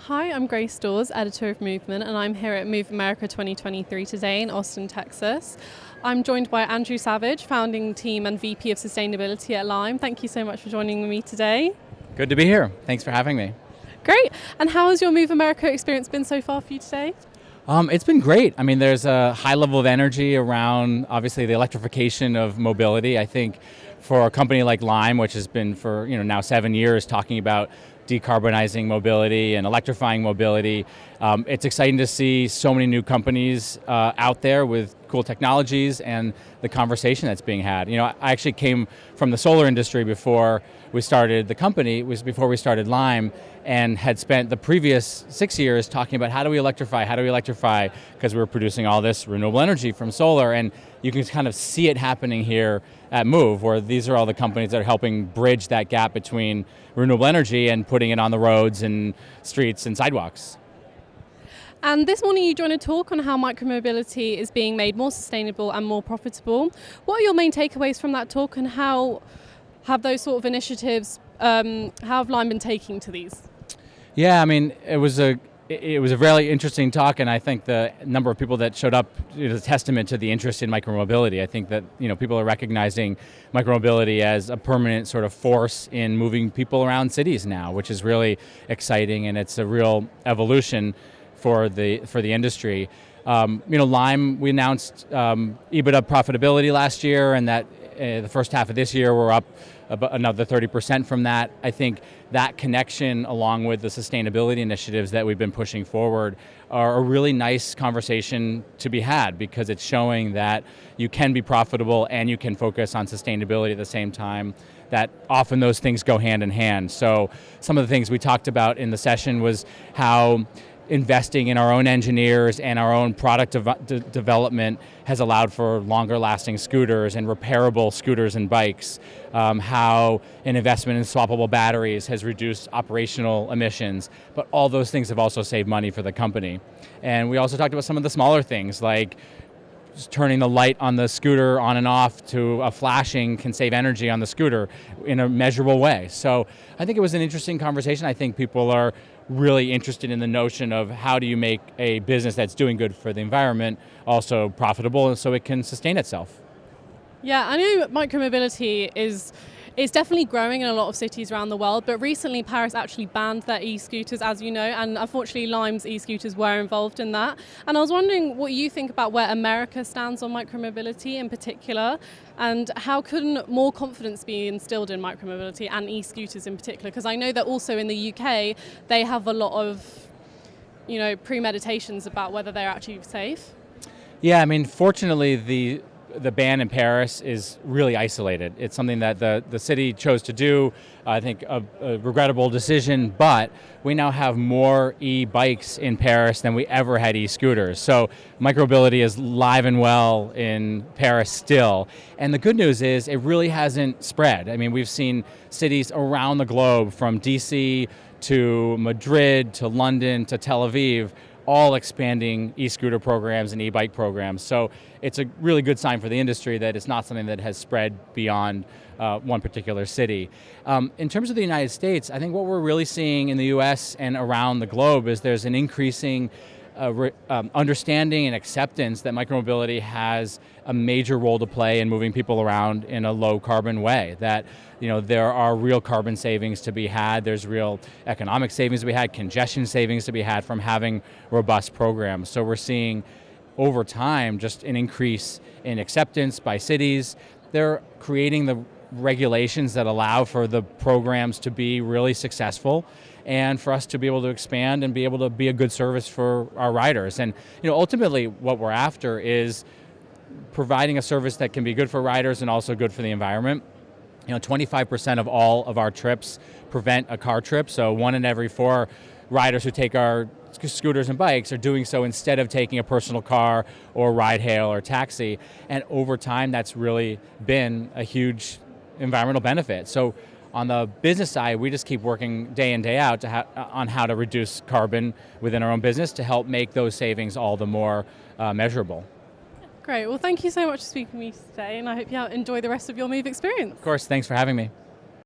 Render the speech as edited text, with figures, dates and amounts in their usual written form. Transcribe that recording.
Hi, I'm Grace Dawes, editor of Movement, and I'm here at Move America 2023 today in Austin, Texas. I'm joined by Andrew Savage, founding team and VP of Sustainability at Lime. Thank you so much for joining me today. Good to be here. Thanks for having me. Great. And how has your Move America experience been so far for you today? It's been great. I mean, there's a high level of energy around, obviously, the electrification of mobility. I think for a company like Lime, which has been for now 7 years talking about decarbonizing mobility and electrifying mobility, it's exciting to see so many new companies out there with cool technologies and the conversation that's being had. I actually came from the solar industry before we started the company. It was before we started Lime, and had spent the previous 6 years talking about how do we electrify, because we were producing all this renewable energy from solar. And you can kind of see it happening here at Move, where these are all the companies that are helping bridge that gap between renewable energy and putting it on the roads and streets and sidewalks. And this morning you joined a talk on how micromobility is being made more sustainable and more profitable. What are your main takeaways from that talk, and how have those sort of initiatives, how have Lime been taking to these? Yeah, I mean, it was a really interesting talk, and I think the number of people that showed up is a testament to the interest in micromobility. I think that people are recognizing micromobility as a permanent sort of force in moving people around cities now, which is really exciting, and it's a real evolution for the industry. Lime, we announced EBITDA profitability last year, and that the first half of this year we're up about another 30% from that. I think that connection, along with the sustainability initiatives that we've been pushing forward, are a really nice conversation to be had, because it's showing that you can be profitable and you can focus on sustainability at the same time, that often those things go hand in hand. So some of the things we talked about in the session was how investing in our own engineers and our own product development has allowed for longer lasting scooters and repairable scooters and bikes, how an investment in swappable batteries has reduced operational emissions, but all those things have also saved money for the company. And we also talked about some of the smaller things, like just turning the light on the scooter on and off to a flashing can save energy on the scooter in a measurable way. So I think it was an interesting conversation. I think people are really interested in the notion of how do you make a business that's doing good for the environment also profitable so it can sustain itself. Yeah, I know micromobility is definitely growing in a lot of cities around the world, but recently Paris actually banned their e-scooters, as you know, and unfortunately Lime's e-scooters were involved in that. And I was wondering what you think about where America stands on micromobility in particular, and how can more confidence be instilled in micromobility and e-scooters in particular? Because I know that also in the UK they have a lot of premeditations about whether they're actually safe. Yeah, I mean, fortunately the ban in Paris is really isolated. It's something that the city chose to do. I think a regrettable decision, but we now have more e-bikes in Paris than we ever had e-scooters. So micromobility is live and well in Paris still. And the good news is it really hasn't spread. I mean, we've seen cities around the globe, from DC to Madrid to London to Tel Aviv, all expanding e-scooter programs and e-bike programs. So it's a really good sign for the industry that it's not something that has spread beyond one particular city. In terms of the United States, I think what we're really seeing in the US and around the globe is there's an increasing understanding and acceptance that micromobility has a major role to play in moving people around in a low carbon way, that there are real carbon savings to be had, there's real economic savings to be had, congestion savings to be had from having robust programs. So we're seeing over time just an increase in acceptance by cities. They're creating the regulations that allow for the programs to be really successful and for us to be able to expand and be able to be a good service for our riders. And ultimately what we're after is providing a service that can be good for riders and also good for the environment. 25% of all of our trips prevent a car trip, so 1 in every 4 riders who take our scooters and bikes are doing so instead of taking a personal car or ride hail or taxi. And over time that's really been a huge environmental benefit. So on the business side, we just keep working day in, day out on how to reduce carbon within our own business to help make those savings all the more measurable. Great. Well, thank you so much for speaking to me today, and I hope you enjoy the rest of your Move experience. Of course. Thanks for having me.